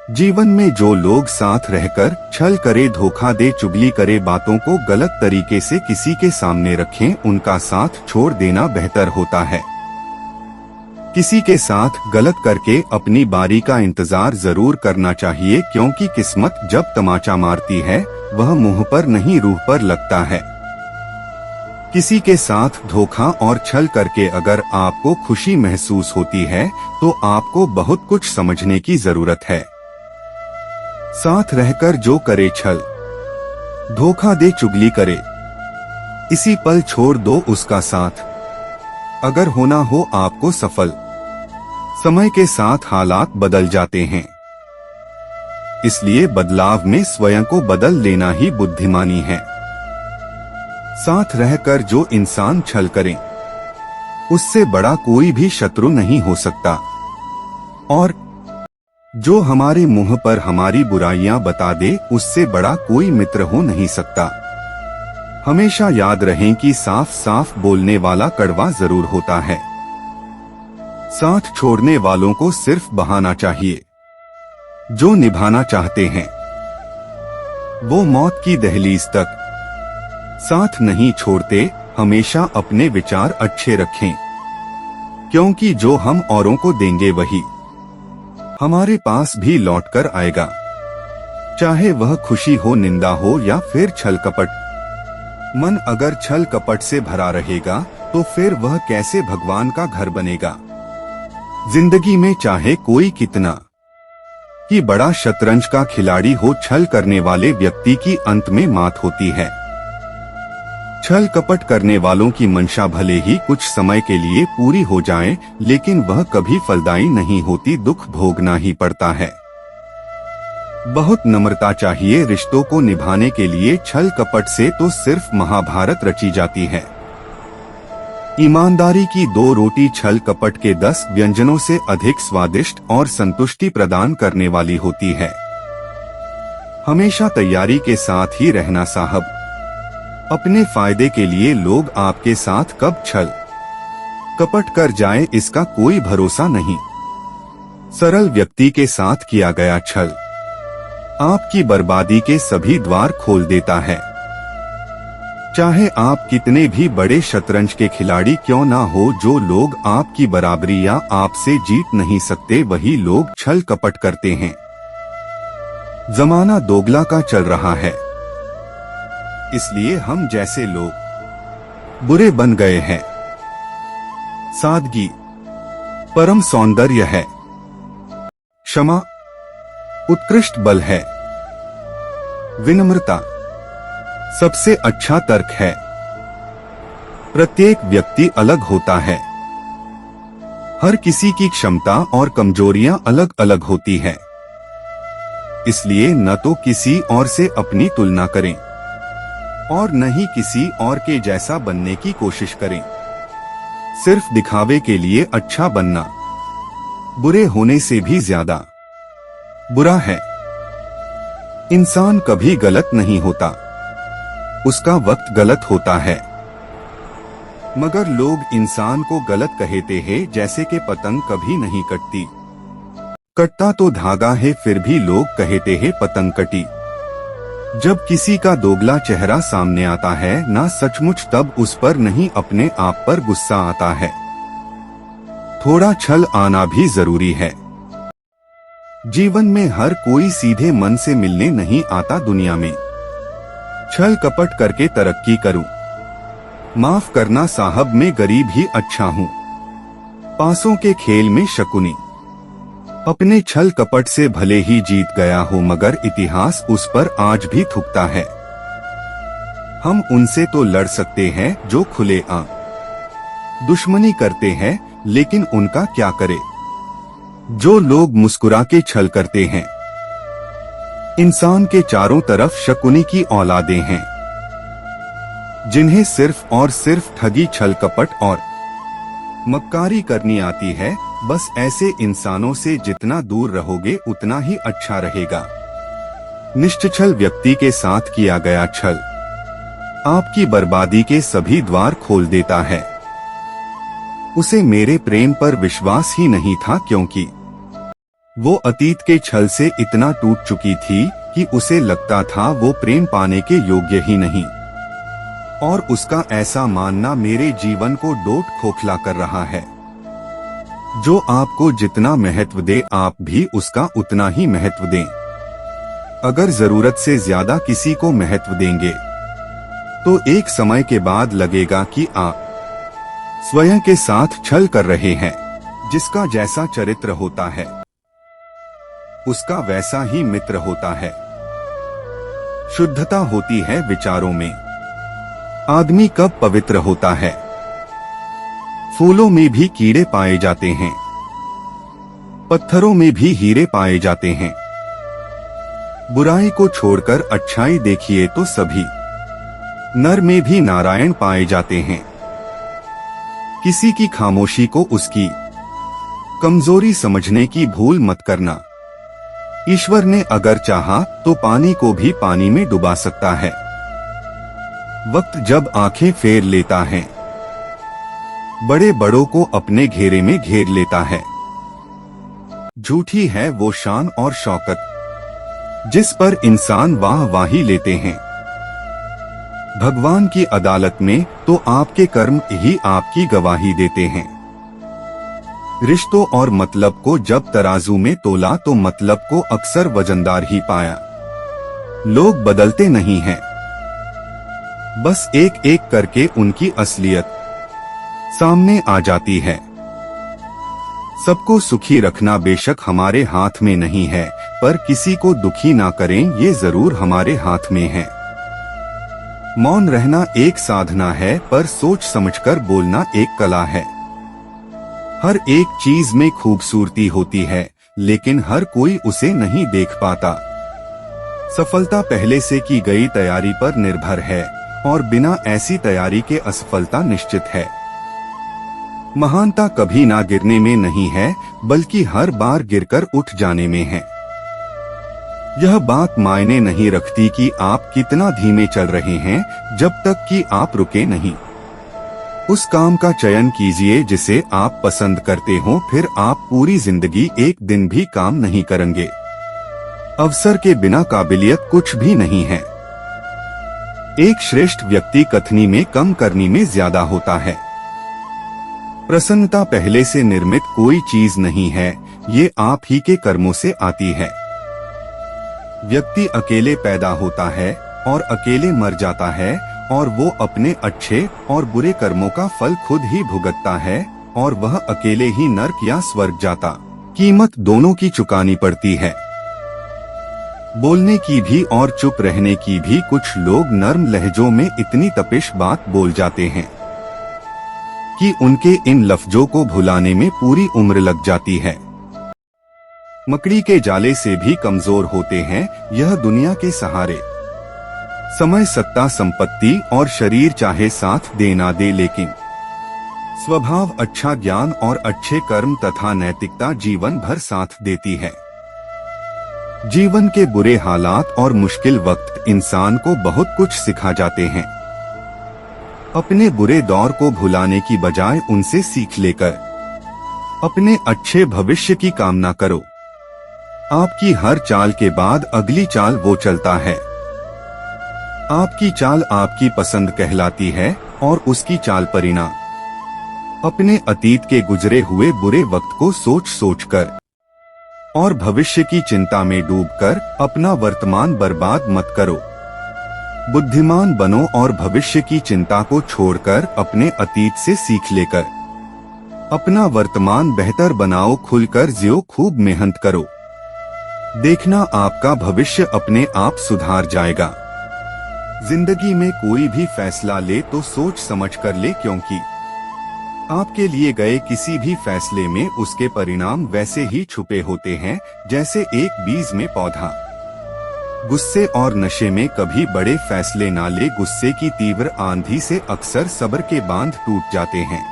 जीवन में जो लोग साथ रहकर छल करे, धोखा दे, चुगली करे, बातों को गलत तरीके से किसी के सामने रखें, उनका साथ छोड़ देना बेहतर होता है। किसी के साथ गलत करके अपनी बारी का इंतजार जरूर करना चाहिए, क्योंकि किस्मत जब तमाचा मारती है वह मुंह पर नहीं रूह पर लगता है। किसी के साथ धोखा और छल करके अगर आपको खुशी महसूस होती है तो आपको बहुत कुछ समझने की जरूरत है। साथ रहकर जो करे छल, धोखा दे, चुगली करे, इसी पल छोड़ दो उसका साथ। अगर होना हो आपको सफल, समय के साथ हालात बदल जाते हैं, इसलिए बदलाव में स्वयं को बदल लेना ही बुद्धिमानी है। साथ रहकर जो इंसान छल करे, उससे बड़ा कोई भी शत्रु नहीं हो सकता, और जो हमारे मुंह पर हमारी बुराइयां बता दे, उससे बड़ा कोई मित्र हो नहीं सकता। हमेशा याद रहें कि साफ साफ बोलने वाला कड़वा जरूर होता है। साथ छोड़ने वालों को सिर्फ बहाना चाहिए। जो निभाना चाहते हैं वो मौत की दहलीज तक साथ नहीं छोड़ते। हमेशा अपने विचार अच्छे रखें, क्योंकि जो हम औरों को देंगे वही हमारे पास भी लौट कर आएगा, चाहे वह खुशी हो, निंदा हो या फिर छल कपट। मन अगर छल कपट से भरा रहेगा तो फिर वह कैसे भगवान का घर बनेगा। जिंदगी में चाहे कोई कितना ही बड़ा शतरंज का खिलाड़ी हो, छल करने वाले व्यक्ति की अंत में मात होती है। छल कपट करने वालों की मंशा भले ही कुछ समय के लिए पूरी हो जाए, लेकिन वह कभी फलदायी नहीं होती, दुख भोगना ही पड़ता है। बहुत नम्रता चाहिए रिश्तों को निभाने के लिए। छल कपट से तो सिर्फ महाभारत रची जाती है। ईमानदारी की 2 रोटी छल कपट के 10 व्यंजनों से अधिक स्वादिष्ट और संतुष्टि प्रदान करने वाली होती है। हमेशा तैयारी के साथ ही रहना साहब। अपने फायदे के लिए लोग आपके साथ कब छल कपट कर जाए इसका कोई भरोसा नहीं। सरल व्यक्ति के साथ किया गया छल आपकी बर्बादी के सभी द्वार खोल देता है। चाहे आप कितने भी बड़े शतरंज के खिलाड़ी क्यों ना हो, जो लोग आपकी बराबरी या आपसे जीत नहीं सकते वही लोग छल कपट करते हैं। जमाना दोगला का चल रहा है, इसलिए हम जैसे लोग बुरे बन गए हैं। सादगी परम सौंदर्य है, क्षमा उत्कृष्ट बल है, विनम्रता सबसे अच्छा तर्क है। प्रत्येक व्यक्ति अलग होता है, हर किसी की क्षमता और कमजोरियां अलग अलग होती है, इसलिए न तो किसी और से अपनी तुलना करें और न ही किसी और के जैसा बनने की कोशिश करें। सिर्फ दिखावे के लिए अच्छा बनना बुरे होने से भी ज्यादा बुरा है। इंसान कभी गलत नहीं होता, उसका वक्त गलत होता है, मगर लोग इंसान को गलत कहते हैं, जैसे कि पतंग कभी नहीं कटती। कटता तो धागा है, फिर भी लोग कहते हैं पतंग कटी। जब किसी का दोगला चेहरा सामने आता है ना सचमुच, तब उस पर नहीं अपने आप पर गुस्सा आता है। थोड़ा छल आना भी जरूरी है। जीवन में हर कोई सीधे मन से मिलने नहीं आता। दुनिया में छल कपट करके तरक्की करूं, माफ करना साहब मैं गरीब ही अच्छा हूं। पासों के खेल में शकुनी अपने छल कपट से भले ही जीत गया हो, मगर इतिहास उस पर आज भी थूकता है। हम उनसे तो लड़ सकते हैं जो खुलेआम दुश्मनी करते हैं, लेकिन उनका क्या करे जो लोग मुस्कुरा के छल करते हैं। इंसान के चारों तरफ शकुनी की औलादें हैं, जिन्हें सिर्फ और सिर्फ ठगी, छल कपट और मक्कारी करनी आती है। बस ऐसे इंसानों से जितना दूर रहोगे उतना ही अच्छा रहेगा। निश्चल व्यक्ति के साथ किया गया छल आपकी बर्बादी के सभी द्वार खोल देता है। उसे मेरे प्रेम पर विश्वास ही नहीं था, क्योंकि वो अतीत के छल से इतना टूट चुकी थी कि उसे लगता था वो प्रेम पाने के योग्य ही नहीं, और उसका ऐसा मानना मेरे जीवन को डोट खोखला कर रहा है। जो आपको जितना महत्व दे आप भी उसका उतना ही महत्व दें। अगर जरूरत से ज्यादा किसी को महत्व देंगे तो एक समय के बाद लगेगा कि आप स्वयं के साथ छल कर रहे हैं। जिसका जैसा चरित्र होता है उसका वैसा ही मित्र होता है। शुद्धता होती है विचारों में। आदमी कब पवित्र होता है? फूलों में भी कीड़े पाए जाते हैं, पत्थरों में भी हीरे पाए जाते हैं। बुराई को छोड़कर अच्छाई देखिए तो सभी नर में भी नारायण पाए जाते हैं। किसी की खामोशी को उसकी कमजोरी समझने की भूल मत करना। ईश्वर ने अगर चाहा तो पानी को भी पानी में डुबा सकता है। वक्त जब आंखें फेर लेता है बड़े बड़ों को अपने घेरे में घेर लेता है। झूठी है वो शान और शौकत जिस पर इंसान वाही लेते हैं। भगवान की अदालत में तो आपके कर्म ही आपकी गवाही देते हैं। रिश्तों और मतलब को जब तराजू में तोला तो मतलब को अक्सर वजनदार ही पाया। लोग बदलते नहीं हैं, बस एक एक करके उनकी असलियत सामने आ जाती है। सबको सुखी रखना बेशक हमारे हाथ में नहीं है, पर किसी को दुखी ना करें ये जरूर हमारे हाथ में है। मौन रहना एक साधना है, पर सोच समझकर बोलना एक कला है। हर एक चीज में खूबसूरती होती है, लेकिन हर कोई उसे नहीं देख पाता। सफलता पहले से की गई तैयारी पर निर्भर है, और बिना ऐसी तैयारी के असफलता निश्चित है। महानता कभी ना गिरने में नहीं है, बल्कि हर बार गिरकर उठ जाने में है। यह बात मायने नहीं रखती कि आप कितना धीमे चल रहे हैं, जब तक कि आप रुके नहीं। उस काम का चयन कीजिए जिसे आप पसंद करते हो, फिर आप पूरी जिंदगी एक दिन भी काम नहीं करेंगे। अवसर के बिना काबिलियत कुछ भी नहीं है। एक श्रेष्ठ व्यक्ति कथनी में कम करनी में ज्यादा होता है। प्रसन्नता पहले से निर्मित कोई चीज नहीं है, ये आप ही के कर्मों से आती है। व्यक्ति अकेले पैदा होता है और अकेले मर जाता है, और वो अपने अच्छे और बुरे कर्मों का फल खुद ही भुगतता है, और वह अकेले ही नर्क या स्वर्ग जाता। कीमत दोनों की चुकानी पड़ती है। बोलने की भी और चुप रहने की भी। कुछ लोग नर्म लहजों में इतनी तपिश बात बोल जाते हैं कि उनके इन लफ्जों को भुलाने में पूरी उम्र लग जाती है। मकड़ी के जाले से भी कमजोर होते हैं यह दुनिया के सहारे। समय, सत्ता, संपत्ति और शरीर चाहे साथ दे ना दे, लेकिन स्वभाव, अच्छा ज्ञान और अच्छे कर्म तथा नैतिकता जीवन भर साथ देती है। जीवन के बुरे हालात और मुश्किल वक्त इंसान को बहुत कुछ सिखा जाते हैं। अपने बुरे दौर को भुलाने की बजाय उनसे सीख लेकर अपने अच्छे भविष्य की कामना करो। आपकी हर चाल के बाद अगली चाल वो चलता है। आपकी चाल आपकी पसंद कहलाती है और उसकी चाल परिणाम। अपने अतीत के गुजरे हुए बुरे वक्त को सोच सोचकर और भविष्य की चिंता में डूबकर अपना वर्तमान बर्बाद मत करो। बुद्धिमान बनो और भविष्य की चिंता को छोड़कर अपने अतीत से सीख लेकर अपना वर्तमान बेहतर बनाओ। खुलकर जियो, खूब मेहनत करो, देखना आपका भविष्य अपने आप सुधार जाएगा। जिंदगी में कोई भी फैसला ले तो सोच समझ कर ले, क्योंकि आपके लिए गए किसी भी फैसले में उसके परिणाम वैसे ही छुपे होते हैं जैसे एक बीज में पौधा। गुस्से और नशे में कभी बड़े फैसले ना ले। गुस्से की तीव्र आंधी से अक्सर सब्र के बांध टूट जाते हैं।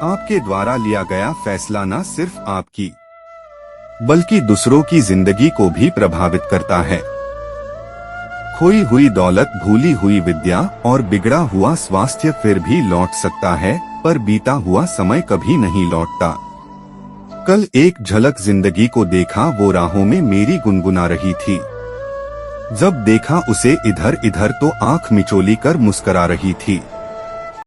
आपके द्वारा लिया गया फैसला न सिर्फ आपकी बल्कि दूसरों की जिंदगी को भी प्रभावित करता है। खोई हुई दौलत, भूली हुई विद्या और बिगड़ा हुआ स्वास्थ्य फिर भी लौट सकता है, पर बीता हुआ समय कभी नहीं लौटता। कल एक झलक जिंदगी को देखा, वो राहों में मेरी गुनगुना रही थी। जब देखा उसे इधर इधर तो आंख मिचोली कर मुस्करा रही थी।